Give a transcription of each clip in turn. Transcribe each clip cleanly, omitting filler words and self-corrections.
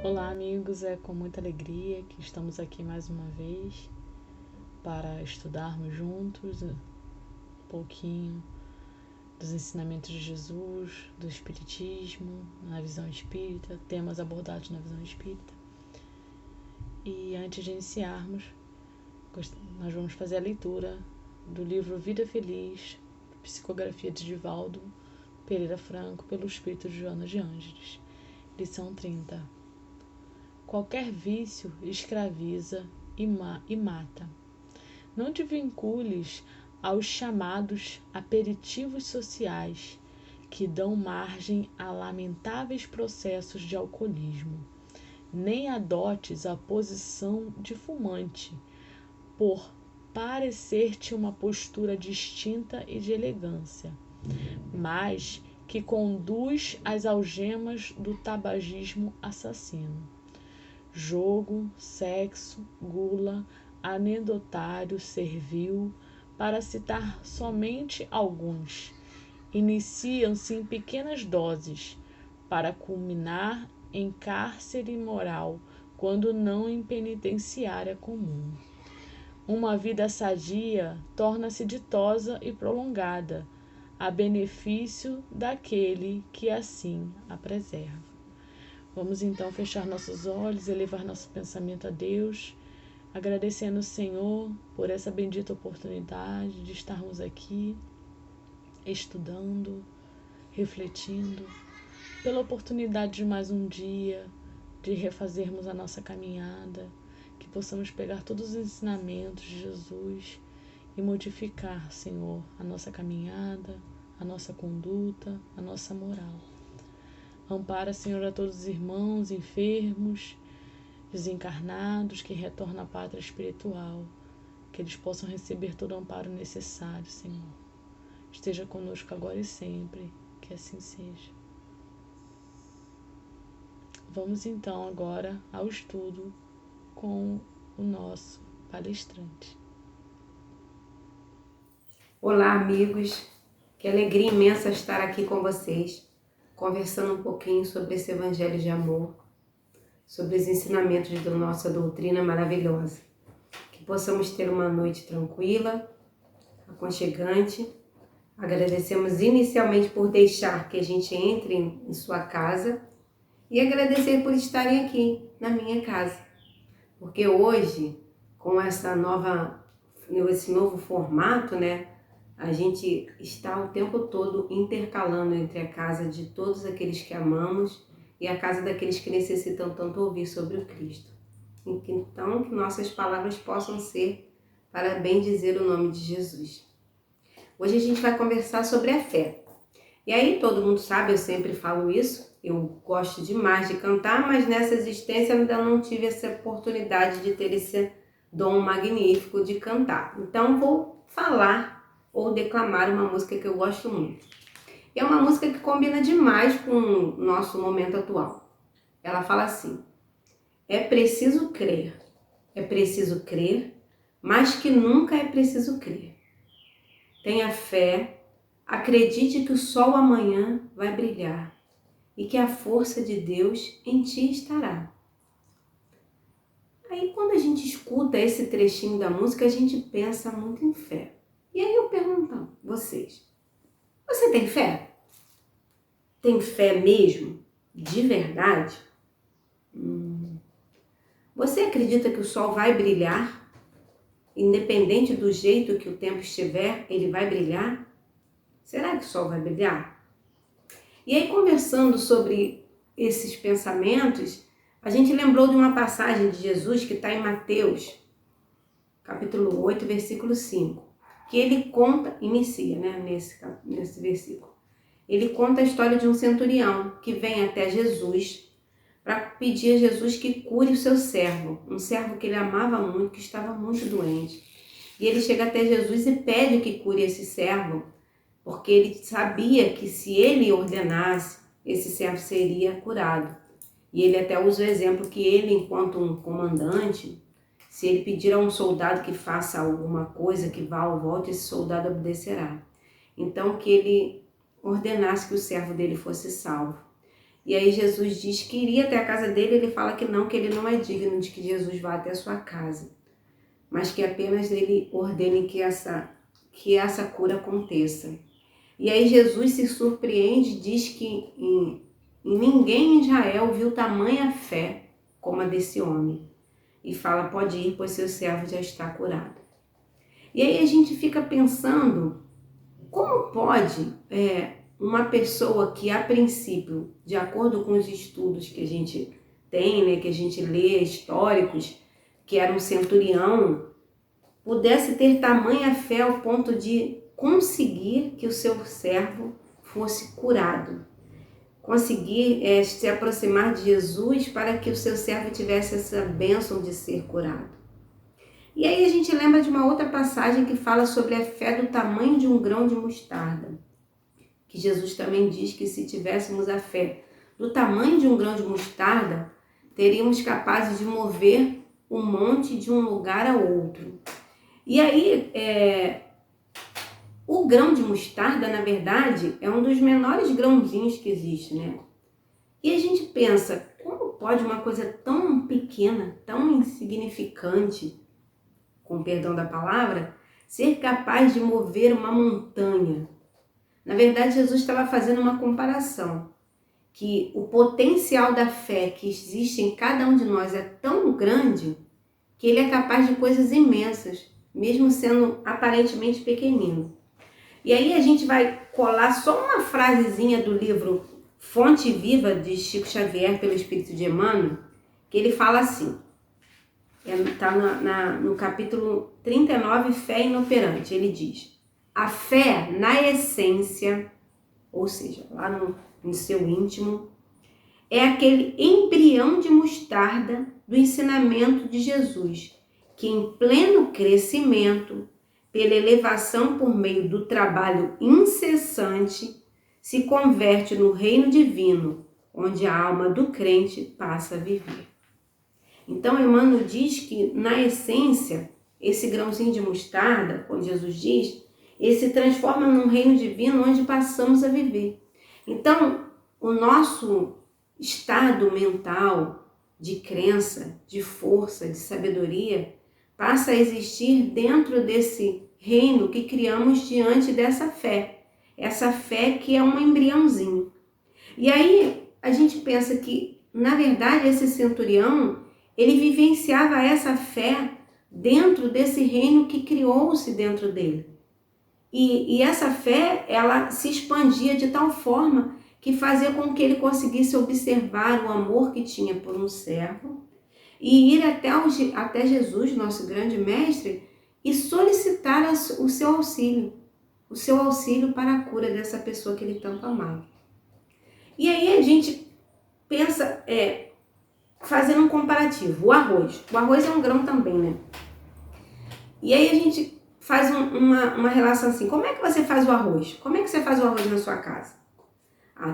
Olá, amigos, é com muita alegria que estamos aqui mais uma vez para estudarmos juntos um pouquinho dos ensinamentos de Jesus, do Espiritismo, na visão espírita, temas abordados na visão espírita. E antes de iniciarmos, nós vamos fazer a leitura do livro Vida Feliz, Psicografia de Divaldo Pereira Franco, pelo Espírito de Joana de Ângeles. Lição 30. Qualquer vício escraviza e mata. Não te vincules aos chamados aperitivos sociais, que dão margem a lamentáveis processos de alcoolismo. Nem adotes a posição de fumante, por parecer-te uma postura distinta e de elegância, mas que conduz às algemas do tabagismo assassino. Jogo, sexo, gula, anedotário, servil, para citar somente alguns, iniciam-se em pequenas doses, para culminar em cárcere moral, quando não em penitenciária comum. Uma vida sadia torna-se ditosa e prolongada, a benefício daquele que assim a preserva. Vamos então fechar nossos olhos, elevar nosso pensamento a Deus, agradecendo o Senhor por essa bendita oportunidade de estarmos aqui, estudando, refletindo, pela oportunidade de mais um dia, de refazermos a nossa caminhada, que possamos pegar todos os ensinamentos de Jesus e modificar, Senhor, a nossa caminhada, a nossa conduta, a nossa moral. Ampara, Senhor, a todos os irmãos enfermos, desencarnados que retornam à pátria espiritual, que eles possam receber todo o amparo necessário, Senhor. Esteja conosco agora e sempre, que assim seja. Vamos então agora ao estudo com o nosso palestrante. Olá, amigos. Que alegria imensa estar aqui com vocês, conversando um pouquinho sobre esse evangelho de amor, sobre os ensinamentos da nossa doutrina maravilhosa. Que possamos ter uma noite tranquila, aconchegante. Agradecemos inicialmente por deixar que a gente entre em sua casa e agradecer por estarem aqui na minha casa. Porque hoje, com esse novo formato, a gente está o tempo todo intercalando entre a casa de todos aqueles que amamos e a casa daqueles que necessitam tanto ouvir sobre o Cristo. Então, que nossas palavras possam ser para bem dizer o nome de Jesus. Hoje a gente vai conversar sobre a fé. E aí, todo mundo sabe, eu sempre falo isso, eu gosto demais de cantar, mas nessa existência ainda não tive essa oportunidade de ter esse dom magnífico de cantar. Então, vou falar ou declamar uma música que eu gosto muito. E é uma música que combina demais com o nosso momento atual. Ela fala assim: é preciso crer, mas que nunca é preciso crer. Tenha fé, acredite que o sol amanhã vai brilhar e que a força de Deus em ti estará. Aí quando a gente escuta esse trechinho da música, a gente pensa muito em fé. E aí eu pergunto a vocês, você tem fé? Tem fé mesmo? De verdade? Você acredita que o sol vai brilhar? Independente do jeito que o tempo estiver, ele vai brilhar? Será que o sol vai brilhar? E aí, conversando sobre esses pensamentos, a gente lembrou de uma passagem de Jesus que está em Mateus, capítulo 8, versículo 5. Que ele conta, inicia nesse versículo, ele conta a história de um centurião que vem até Jesus para pedir a Jesus que cure o seu servo, um servo que ele amava muito, que estava muito doente. E ele chega até Jesus e pede que cure esse servo, porque ele sabia que se ele ordenasse, esse servo seria curado. E ele até usa o exemplo que ele, enquanto um comandante, se ele pedir a um soldado que faça alguma coisa, que vá ou volte, esse soldado obedecerá. Então, que ele ordenasse que o servo dele fosse salvo. E aí Jesus diz que iria até a casa dele, ele fala que ele não é digno de que Jesus vá até a sua casa, mas que apenas ele ordene que essa cura aconteça. E aí Jesus se surpreende, diz que em ninguém em Israel viu tamanha fé como a desse homem. E fala, pode ir, pois seu servo já está curado. E aí a gente fica pensando, como pode uma pessoa que a princípio, de acordo com os estudos que a gente tem, né, que a gente lê, históricos, que era um centurião, pudesse ter tamanha fé ao ponto de conseguir que o seu servo fosse curado. Conseguir se aproximar de Jesus para que o seu servo tivesse essa bênção de ser curado. E aí a gente lembra de uma outra passagem que fala sobre a fé do tamanho de um grão de mostarda. Que Jesus também diz que se tivéssemos a fé do tamanho de um grão de mostarda, teríamos capazes de mover um monte de um lugar a outro. E aí, o grão de mostarda, na verdade, é um dos menores grãozinhos que existe, né? E a gente pensa, como pode uma coisa tão pequena, tão insignificante, com perdão da palavra, ser capaz de mover uma montanha? Na verdade, Jesus estava fazendo uma comparação, que o potencial da fé que existe em cada um de nós é tão grande que ele é capaz de coisas imensas, mesmo sendo aparentemente pequenino. E aí a gente vai colar só uma frasezinha do livro Fonte Viva, de Chico Xavier, pelo Espírito de Emmanuel, que ele fala assim, está no capítulo 39, Fé Inoperante, ele diz, a fé na essência, ou seja, lá no seu íntimo, é aquele embrião de mostarda do ensinamento de Jesus, que em pleno crescimento, pela elevação por meio do trabalho incessante, se converte no reino divino, onde a alma do crente passa a viver. Então, Emmanuel diz que, na essência, esse grãozinho de mostarda, quando Jesus diz, ele se transforma num reino divino onde passamos a viver. Então, o nosso estado mental de crença, de força, de sabedoria, passa a existir dentro desse reino que criamos diante dessa fé. Essa fé que é um embriãozinho. E aí a gente pensa que, na verdade, esse centurião, ele vivenciava essa fé dentro desse reino que criou-se dentro dele. E essa fé, ela se expandia de tal forma que fazia com que ele conseguisse observar o amor que tinha por um servo e ir até Jesus, nosso grande mestre, e solicitar o seu auxílio para a cura dessa pessoa que ele tanto amava. E aí a gente pensa, fazendo um comparativo, o arroz é um grão também, né? E aí a gente faz uma relação assim, como é que você faz o arroz? Como é que você faz o arroz na sua casa?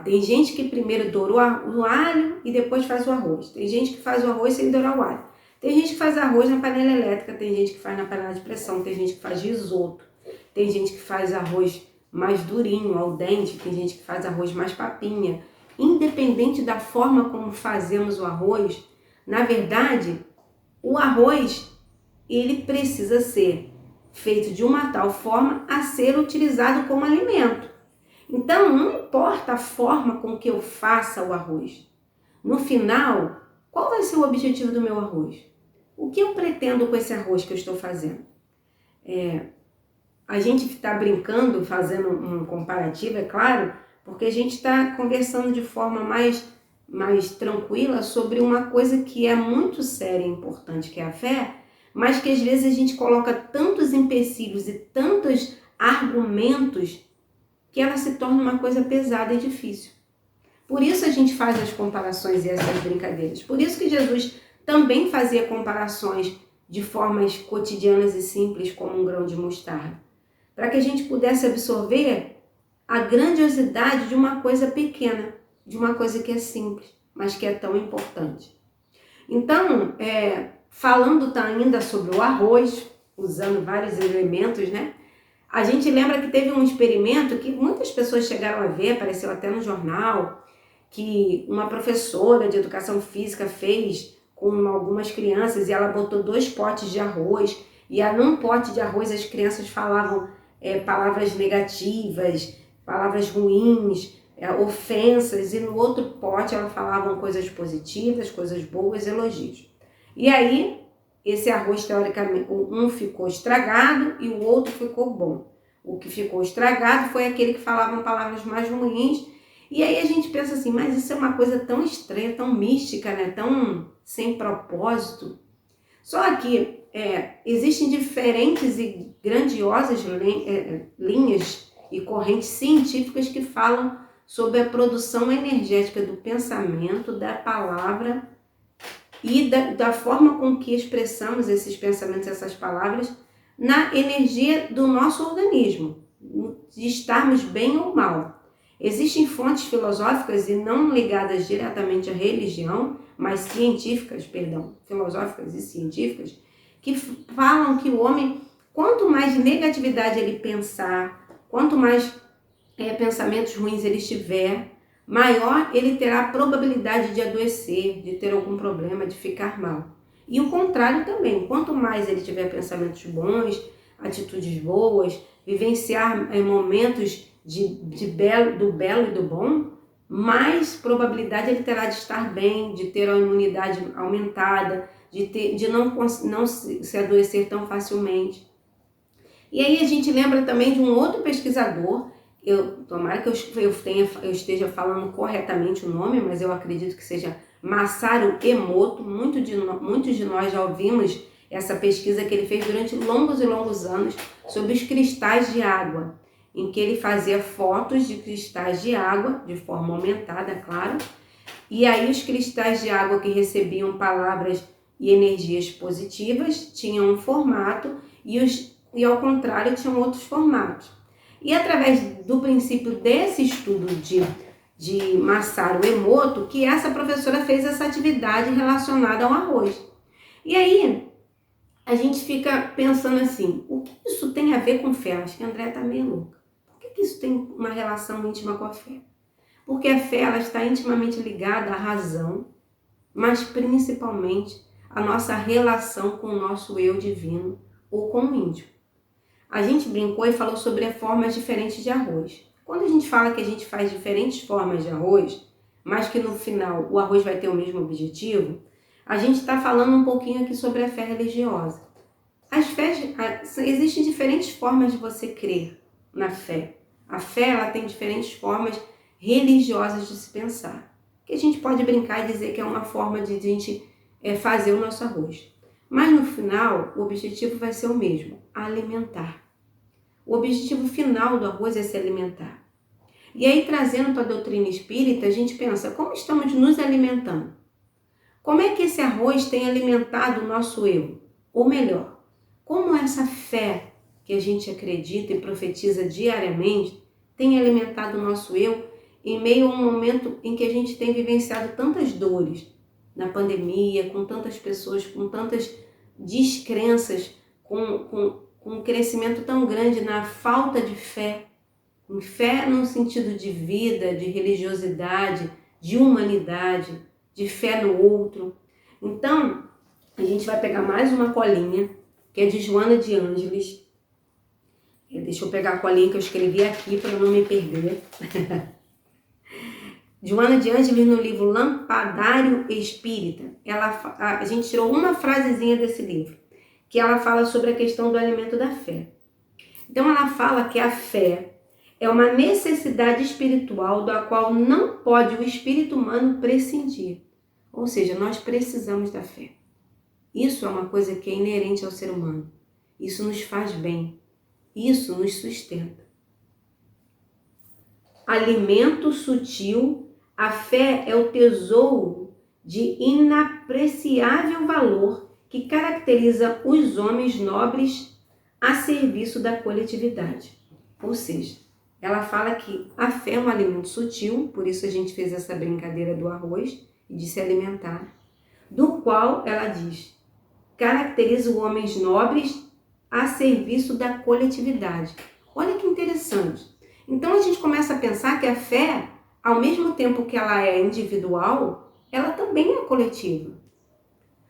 Tem gente que primeiro doura o alho e depois faz o arroz. Tem gente que faz o arroz sem dourar o alho. Tem gente que faz arroz na panela elétrica, tem gente que faz na panela de pressão, tem gente que faz risoto, tem gente que faz arroz mais durinho, al dente, tem gente que faz arroz mais papinha. Independente da forma como fazemos o arroz, na verdade, o arroz, ele precisa ser feito de uma tal forma a ser utilizado como alimento. Então, não importa a forma com que eu faça o arroz. No final, qual vai ser o objetivo do meu arroz? O que eu pretendo com esse arroz que eu estou fazendo? A gente está brincando, fazendo um comparativo, é claro, porque a gente está conversando de forma mais tranquila sobre uma coisa que é muito séria e importante, que é a fé, mas que às vezes a gente coloca tantos empecilhos e tantos argumentos que ela se torna uma coisa pesada e difícil. Por isso a gente faz as comparações e essas brincadeiras. Por isso que Jesus também fazia comparações de formas cotidianas e simples, como um grão de mostarda, para que a gente pudesse absorver a grandiosidade de uma coisa pequena, de uma coisa que é simples, mas que é tão importante. Então, falando ainda sobre o arroz, usando vários elementos, né? A gente lembra que teve um experimento que muitas pessoas chegaram a ver, apareceu até no jornal, que uma professora de educação física fez com algumas crianças e ela botou 2 potes de arroz e num pote de arroz as crianças falavam palavras negativas, palavras ruins, ofensas, e no outro pote elas falavam coisas positivas, coisas boas, elogios. E aí esse arroz, teoricamente, um ficou estragado e o outro ficou bom. O que ficou estragado foi aquele que falava palavras mais ruins. E aí a gente pensa assim, mas isso é uma coisa tão estranha, tão mística, né? Tão sem propósito. Só que existem diferentes e grandiosas linhas e correntes científicas que falam sobre a produção energética do pensamento, da palavra e da forma com que expressamos esses pensamentos, essas palavras, na energia do nosso organismo, de estarmos bem ou mal. Existem fontes filosóficas e não ligadas diretamente à religião, mas filosóficas e científicas, que falam que o homem, quanto mais negatividade ele pensar, quanto mais pensamentos ruins ele tiver, maior ele terá a probabilidade de adoecer, de ter algum problema, de ficar mal. E o contrário também, quanto mais ele tiver pensamentos bons, atitudes boas, vivenciar momentos do belo e do bom, mais probabilidade ele terá de estar bem, de ter a imunidade aumentada, de não se adoecer tão facilmente. E aí a gente lembra também de um outro pesquisador, tomara que eu esteja falando corretamente o nome, mas eu acredito que seja Masaru Emoto. Muitos de nós já ouvimos essa pesquisa que ele fez durante longos e longos anos sobre os cristais de água, em que ele fazia fotos de cristais de água, de forma aumentada, claro, e aí os cristais de água que recebiam palavras e energias positivas tinham um formato e ao contrário tinham outros formatos. E através do princípio desse estudo de Masaru Emoto, que essa professora fez essa atividade relacionada ao arroz. E aí a gente fica pensando assim, o que isso tem a ver com fé? Acho que a Andréia está meio louca. Por que isso tem uma relação íntima com a fé? Porque a fé ela está intimamente ligada à razão, mas principalmente à nossa relação com o nosso eu divino ou com o índio. A gente brincou e falou sobre formas diferentes de arroz. Quando a gente fala que a gente faz diferentes formas de arroz, mas que no final o arroz vai ter o mesmo objetivo, a gente está falando um pouquinho aqui sobre a fé religiosa. Existem diferentes formas de você crer na fé. A fé ela tem diferentes formas religiosas de se pensar. Que a gente pode brincar e dizer que é uma forma de a gente fazer o nosso arroz. Mas no final, o objetivo vai ser o mesmo, alimentar. O objetivo final do arroz é se alimentar. E aí, trazendo para a doutrina espírita, a gente pensa, como estamos nos alimentando? Como é que esse arroz tem alimentado o nosso eu? Ou melhor, como essa fé que a gente acredita e profetiza diariamente tem alimentado o nosso eu em meio a um momento em que a gente tem vivenciado tantas dores, na pandemia, com tantas pessoas, com tantas descrenças, com um crescimento tão grande na falta de fé, em fé no sentido de vida, de religiosidade, de humanidade, de fé no outro. Então, a gente vai pegar mais uma colinha, que é de Joana de Ângeles. Deixa eu pegar a colinha que eu escrevi aqui para não me perder. Joana de Ângeles, no livro Lampadário Espírita, a gente tirou uma frasezinha desse livro, que ela fala sobre a questão do alimento da fé. Então ela fala que a fé é uma necessidade espiritual da qual não pode o espírito humano prescindir. Ou seja, nós precisamos da fé. Isso é uma coisa que é inerente ao ser humano. Isso nos faz bem. Isso nos sustenta. Alimento sutil. A fé é o tesouro de inapreciável valor que caracteriza os homens nobres a serviço da coletividade. Ou seja, ela fala que a fé é um alimento sutil, por isso a gente fez essa brincadeira do arroz e de se alimentar, do qual, ela diz, caracteriza os homens nobres a serviço da coletividade. Olha que interessante. Então a gente começa a pensar que a fé ao mesmo tempo que ela é individual, ela também é coletiva.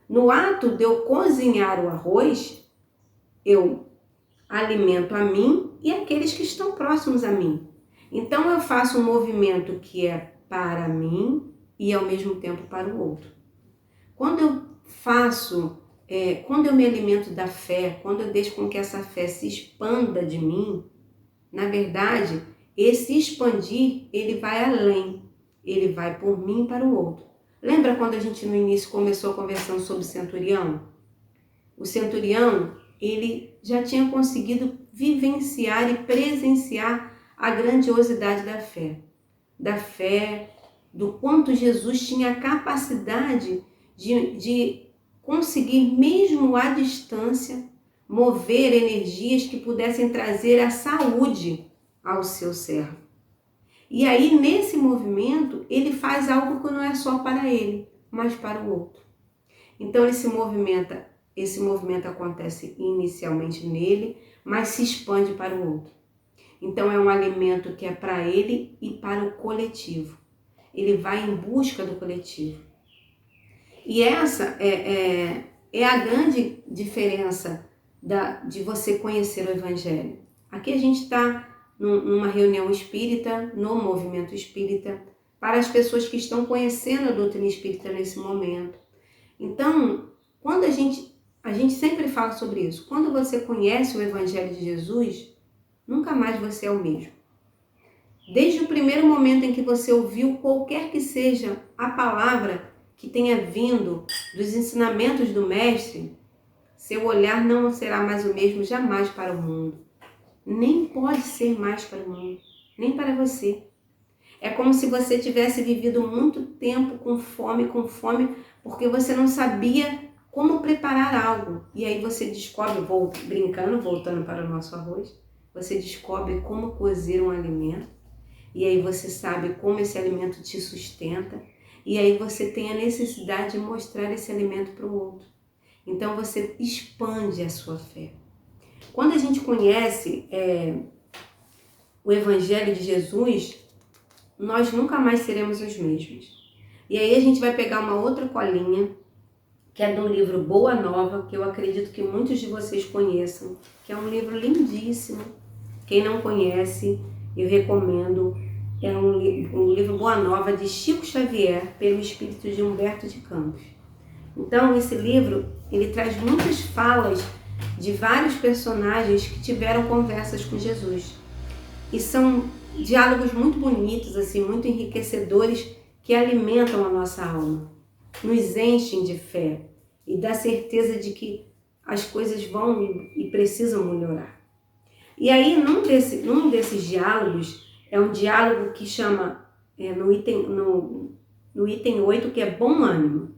No ato de eu cozinhar o arroz, eu alimento a mim e aqueles que estão próximos a mim. Então eu faço um movimento que é para mim e ao mesmo tempo para o outro. Quando eu me alimento da fé, quando eu deixo com que essa fé se expanda de mim, na verdade, esse expandir, ele vai além, ele vai por mim para o outro. Lembra quando a gente no início começou conversando sobre o centurião? O centurião, ele já tinha conseguido vivenciar e presenciar a grandiosidade da fé, do quanto Jesus tinha a capacidade de conseguir, mesmo à distância, mover energias que pudessem trazer a saúde ao seu servo. E aí, nesse movimento, ele faz algo que não é só para ele, mas para o outro. Então, esse movimento acontece inicialmente nele, mas se expande para o outro. Então, é um alimento que é para ele e para o coletivo. Ele vai em busca do coletivo. E essa é a grande diferença de você conhecer o Evangelho. Aqui a gente está numa reunião espírita, no movimento espírita, para as pessoas que estão conhecendo a doutrina espírita nesse momento. Então, quando a gente sempre fala sobre isso, quando você conhece o Evangelho de Jesus, nunca mais você é o mesmo. Desde o primeiro momento em que você ouviu qualquer que seja a palavra que tenha vindo dos ensinamentos do Mestre, seu olhar não será mais o mesmo jamais para o mundo. Nem pode ser mais para o mundo, nem para você. É como se você tivesse vivido muito tempo com fome, porque você não sabia como preparar algo. E aí você descobre, voltando para o nosso arroz, você descobre como cozer um alimento. E aí você sabe como esse alimento te sustenta. E aí você tem a necessidade de mostrar esse alimento para o outro. Então você expande a sua fé. Quando a gente conhece o Evangelho de Jesus, nós nunca mais seremos os mesmos. E aí a gente vai pegar uma outra colinha, que é do livro Boa Nova, que eu acredito que muitos de vocês conheçam, que é um livro lindíssimo. Quem não conhece, eu recomendo. É um livro Boa Nova de Chico Xavier, pelo espírito de Humberto de Campos. Então, esse livro, ele traz muitas falas de vários personagens que tiveram conversas com Jesus. E são diálogos muito bonitos, assim, muito enriquecedores, que alimentam a nossa alma, nos enchem de fé e da certeza de que as coisas vão e precisam melhorar. E aí, num desses diálogos, é um diálogo que chama, no item 8, que é bom ânimo.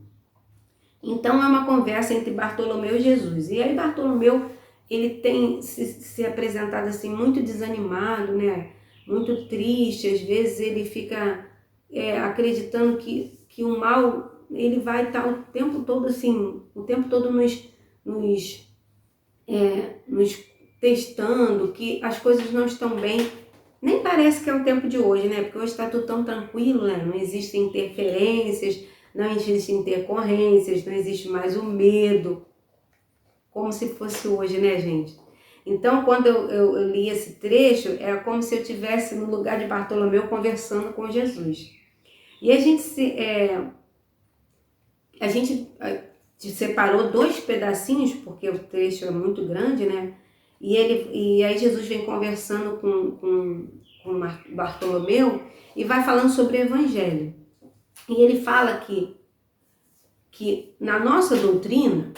Então, é uma conversa entre Bartolomeu e Jesus. E aí, Bartolomeu, ele tem se apresentado assim, muito desanimado, né? Muito triste. Às vezes, ele fica acreditando que o mal, ele vai estar o tempo todo assim, nos testando, que as coisas não estão bem. Nem parece que é o tempo de hoje, né? Porque hoje está tudo tão tranquilo, né? Não existem interferências, não existem intercorrências, não existe mais o medo, como se fosse hoje, né, gente? Então, quando eu li esse trecho, é como se eu estivesse no lugar de Bartolomeu conversando com Jesus. E a gente separou 2 pedacinhos, porque o trecho é muito grande, né? E aí Jesus vem conversando com Bartolomeu e vai falando sobre o Evangelho. E ele fala que na nossa doutrina,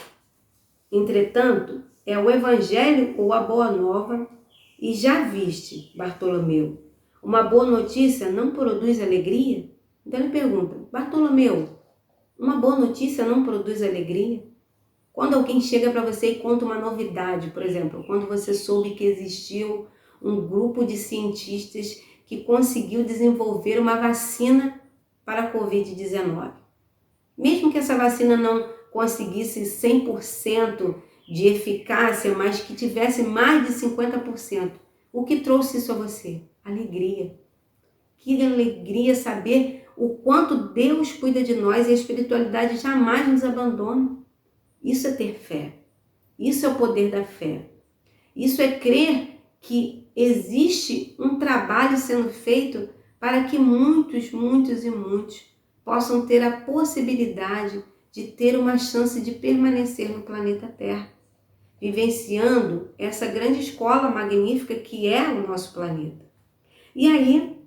entretanto, é o Evangelho ou a Boa Nova, e já viste, Bartolomeu, uma boa notícia não produz alegria? Então ele pergunta, Bartolomeu, uma boa notícia não produz alegria? Quando alguém chega para você e conta uma novidade, por exemplo, quando você soube que existiu um grupo de cientistas que conseguiu desenvolver uma vacina para a Covid-19. Mesmo que essa vacina não conseguisse 100% de eficácia, mas que tivesse mais de 50%, o que trouxe isso a você? Alegria. Que alegria saber o quanto Deus cuida de nós e a espiritualidade jamais nos abandona. Isso é ter fé. Isso é o poder da fé. Isso é crer que existe um trabalho sendo feito para que muitos possam ter a possibilidade de ter uma chance de permanecer no planeta Terra, vivenciando essa grande escola magnífica que é o nosso planeta. E aí,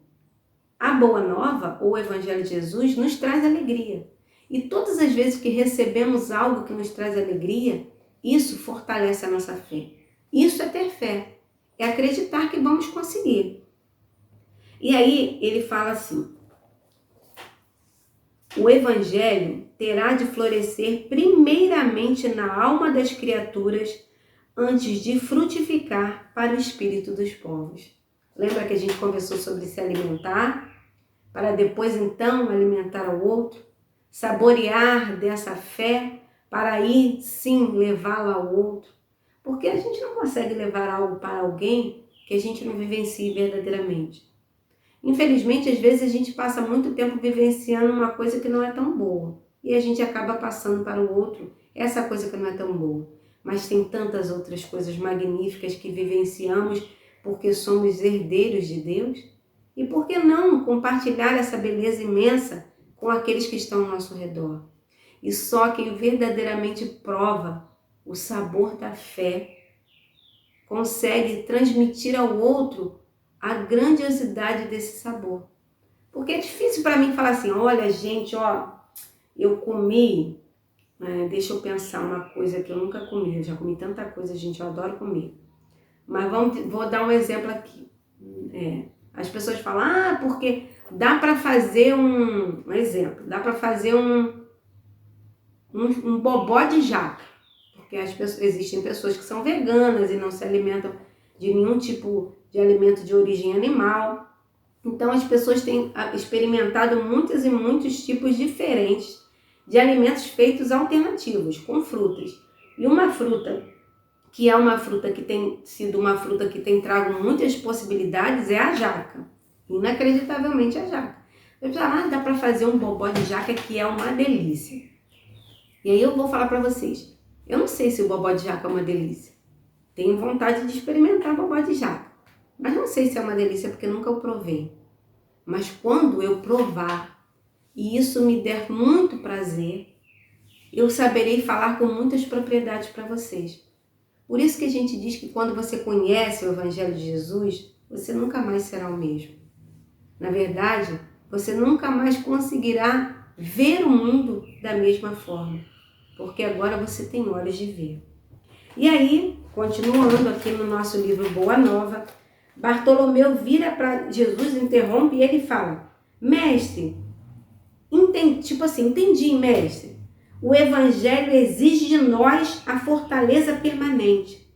a Boa Nova, ou o Evangelho de Jesus, nos traz alegria. E todas as vezes que recebemos algo que nos traz alegria, isso fortalece a nossa fé. Isso é ter fé, é acreditar que vamos conseguir. E aí ele fala assim: o Evangelho terá de florescer primeiramente na alma das criaturas antes de frutificar para o espírito dos povos. Lembra que a gente conversou sobre se alimentar, para depois então alimentar o outro? Saborear dessa fé para aí sim levá-la ao outro. Porque a gente não consegue levar algo para alguém que a gente não vivencie verdadeiramente. Infelizmente, às vezes a gente passa muito tempo vivenciando uma coisa que não é tão boa. E a gente acaba passando para o outro essa coisa que não é tão boa. Mas tem tantas outras coisas magníficas que vivenciamos porque somos herdeiros de Deus. E por que não compartilhar essa beleza imensa com aqueles que estão ao nosso redor? E só quem verdadeiramente prova o sabor da fé consegue transmitir ao outro a grandiosidade desse sabor. Porque é difícil para mim falar assim: olha gente, eu comi, deixa eu pensar uma coisa que eu nunca comi, eu já comi tanta coisa, gente, eu adoro comer. Mas vou dar um exemplo aqui. As pessoas falam, porque dá para fazer um exemplo, dá para fazer um bobó de jaca. Porque existem pessoas que são veganas e não se alimentam de nenhum tipo de alimento de origem animal. Então as pessoas têm experimentado muitos e muitos tipos diferentes de alimentos feitos alternativos, com frutas. E uma fruta que é uma fruta que tem sido uma fruta que tem trago muitas possibilidades é a jaca. Inacreditavelmente a jaca. Eu falo, dá para fazer um bobó de jaca que é uma delícia. E aí eu vou falar para vocês, eu não sei se o bobó de jaca é uma delícia. Tenho vontade de experimentar bobó de jaca. Mas não sei se é uma delícia porque nunca o provei. Mas quando eu provar e isso me der muito prazer, eu saberei falar com muitas propriedades para vocês. Por isso que a gente diz que quando você conhece o Evangelho de Jesus, você nunca mais será o mesmo. Na verdade, você nunca mais conseguirá ver o mundo da mesma forma, porque agora você tem olhos de ver. E aí, continuando aqui no nosso livro Boa Nova, Bartolomeu vira para Jesus, interrompe e ele fala: mestre, entendi, mestre. O Evangelho exige de nós a fortaleza permanente.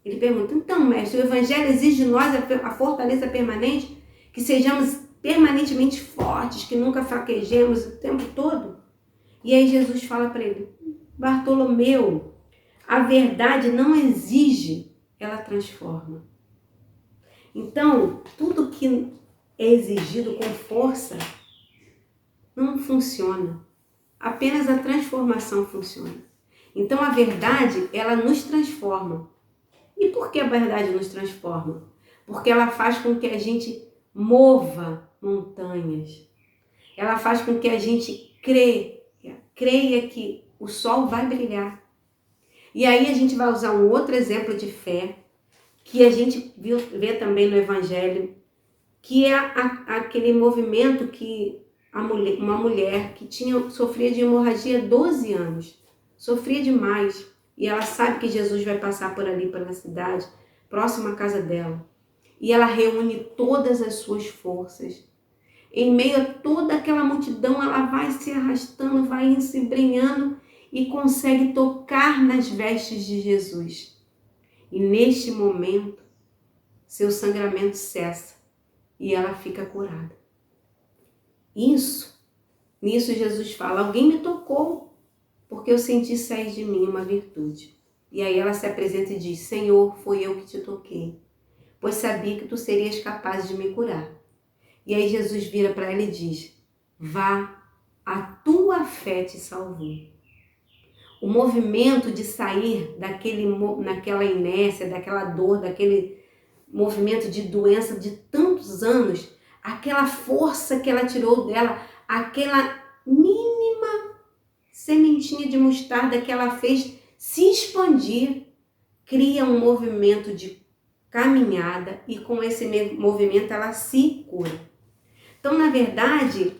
Ele pergunta, então, mestre, o Evangelho exige de nós a fortaleza permanente? Que sejamos permanentemente fortes, que nunca fraquejemos o tempo todo? E aí Jesus fala para ele, Bartolomeu, a verdade não exige, ela transforma. Então, tudo que é exigido com força não funciona. Apenas a transformação funciona. Então, a verdade, ela nos transforma. E por que a verdade nos transforma? Porque ela faz com que a gente mova montanhas. Ela faz com que a gente creia que o sol vai brilhar. E aí a gente vai usar um outro exemplo de fé, que a gente vê também no Evangelho, que é aquele movimento que uma mulher que sofria de hemorragia há 12 anos, sofria demais, e ela sabe que Jesus vai passar por ali, pela cidade, próximo à casa dela. E ela reúne todas as suas forças. Em meio a toda aquela multidão, ela vai se arrastando, vai se embrenhando e consegue tocar nas vestes de Jesus. E neste momento, seu sangramento cessa e ela fica curada. Nisso Jesus fala, alguém me tocou, porque eu senti sair de mim uma virtude. E aí ela se apresenta e diz, Senhor, foi eu que te toquei, pois sabia que tu serias capaz de me curar. E aí Jesus vira para ela e diz: vá, a tua fé te salvou. O movimento de sair naquela inércia, daquela dor, daquele movimento de doença de tantos anos, aquela força que ela tirou dela, aquela mínima sementinha de mostarda que ela fez se expandir, cria um movimento de caminhada e com esse movimento ela se cura. Então, na verdade,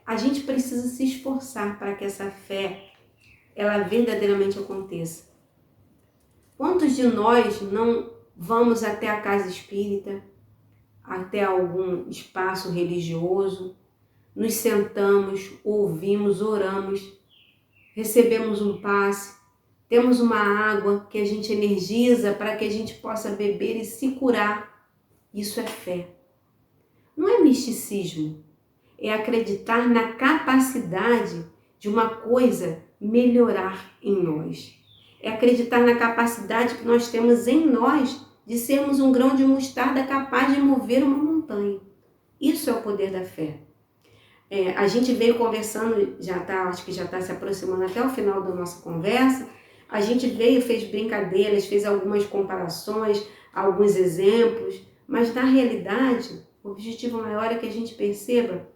a gente precisa se esforçar para que essa fé ela verdadeiramente aconteça. Quantos de nós não vamos até a casa espírita, até algum espaço religioso, nos sentamos, ouvimos, oramos, recebemos um passe, temos uma água que a gente energiza para que a gente possa beber e se curar. Isso é fé. Não é misticismo, é acreditar na capacidade de uma coisa melhorar em nós. É acreditar na capacidade que nós temos em nós de sermos um grão de mostarda capaz de mover uma montanha. Isso é o poder da fé. A gente veio conversando, acho que já está se aproximando até o final da nossa conversa, a gente fez brincadeiras, fez algumas comparações, alguns exemplos, mas na realidade, o objetivo maior é que a gente perceba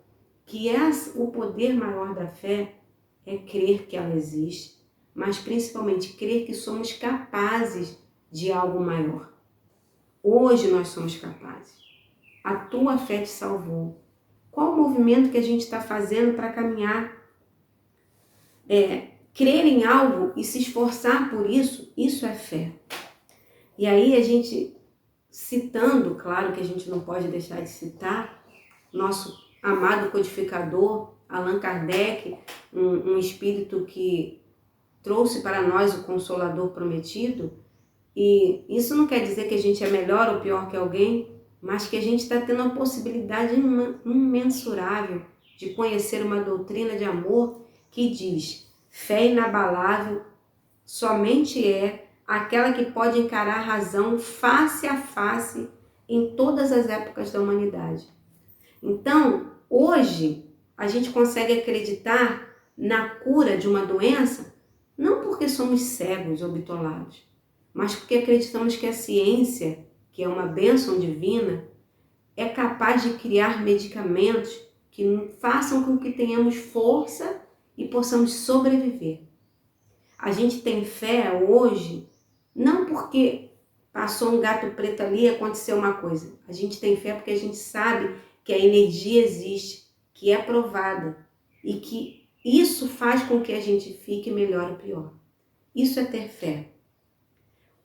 que o poder maior da fé é crer que ela existe, mas principalmente crer que somos capazes de algo maior. Hoje nós somos capazes. A tua fé te salvou. Qual o movimento que a gente está fazendo para caminhar? Crer em algo e se esforçar por isso, isso é fé. E aí a gente, citando, claro que a gente não pode deixar de citar, nosso amado codificador, Allan Kardec, um espírito que trouxe para nós o Consolador prometido, e isso não quer dizer que a gente é melhor ou pior que alguém, mas que a gente está tendo a possibilidade imensurável de conhecer uma doutrina de amor que diz: fé inabalável somente é aquela que pode encarar a razão face a face em todas as épocas da humanidade. Então, hoje, a gente consegue acreditar na cura de uma doença não porque somos cegos ou bitolados, mas porque acreditamos que a ciência, que é uma bênção divina, é capaz de criar medicamentos que façam com que tenhamos força e possamos sobreviver. A gente tem fé hoje, não porque passou um gato preto ali e aconteceu uma coisa. A gente tem fé porque a gente sabe que a energia existe, que é provada e que isso faz com que a gente fique melhor ou pior. Isso é ter fé.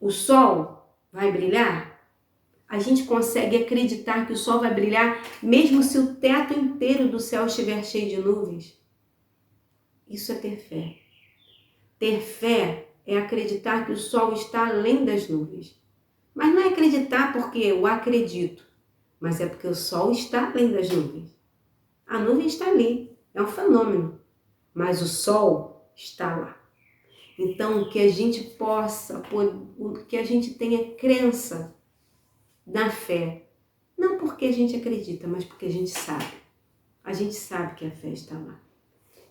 O sol vai brilhar? A gente consegue acreditar que o sol vai brilhar mesmo se o teto inteiro do céu estiver cheio de nuvens? Isso é ter fé. Ter fé é acreditar que o sol está além das nuvens. Mas não é acreditar porque eu acredito, mas é porque o sol está além das nuvens. A nuvem está ali, é um fenômeno, mas o sol está lá. Então, que a gente que a gente tenha crença na fé, não porque a gente acredita, mas porque a gente sabe. A gente sabe que a fé está lá.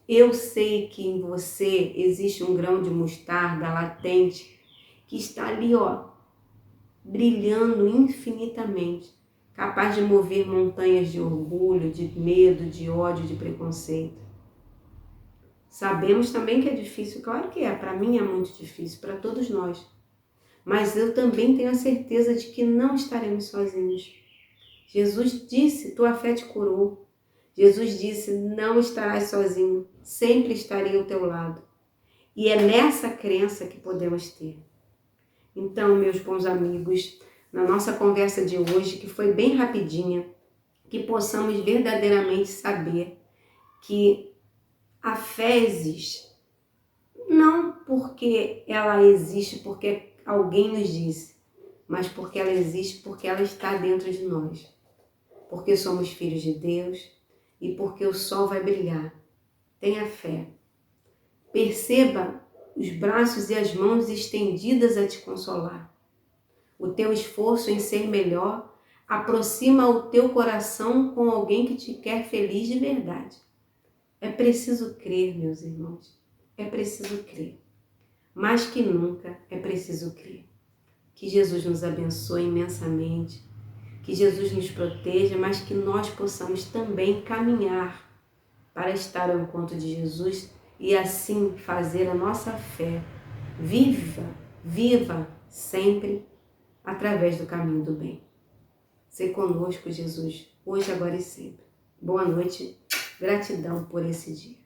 Eu sei que em você existe um grão de mostarda latente que está ali, brilhando infinitamente, capaz de mover montanhas de orgulho, de medo, de ódio, de preconceito. Sabemos também que é difícil, claro que é, para mim é muito difícil, para todos nós. Mas eu também tenho a certeza de que não estaremos sozinhos. Jesus disse, tua fé te curou. Jesus disse, não estarás sozinho, sempre estarei ao teu lado. E é nessa crença que podemos ter. Então, meus bons amigos, na nossa conversa de hoje, que foi bem rapidinha, que possamos verdadeiramente saber que a fé existe. Não porque ela existe porque alguém nos disse, mas porque ela existe porque ela está dentro de nós. Porque somos filhos de Deus e porque o sol vai brilhar. Tenha fé. Perceba os braços e as mãos estendidas a te consolar. O teu esforço em ser melhor, Aproxima o teu coração com alguém que te quer feliz de verdade. É preciso crer, meus irmãos. É preciso crer. Mais que nunca é preciso crer. Que Jesus nos abençoe imensamente. Que Jesus nos proteja, mas que nós possamos também caminhar para estar ao encontro de Jesus e assim fazer a nossa fé viva sempre através do caminho do bem. Ser conosco, Jesus, hoje, agora e sempre. Boa noite, gratidão por esse dia.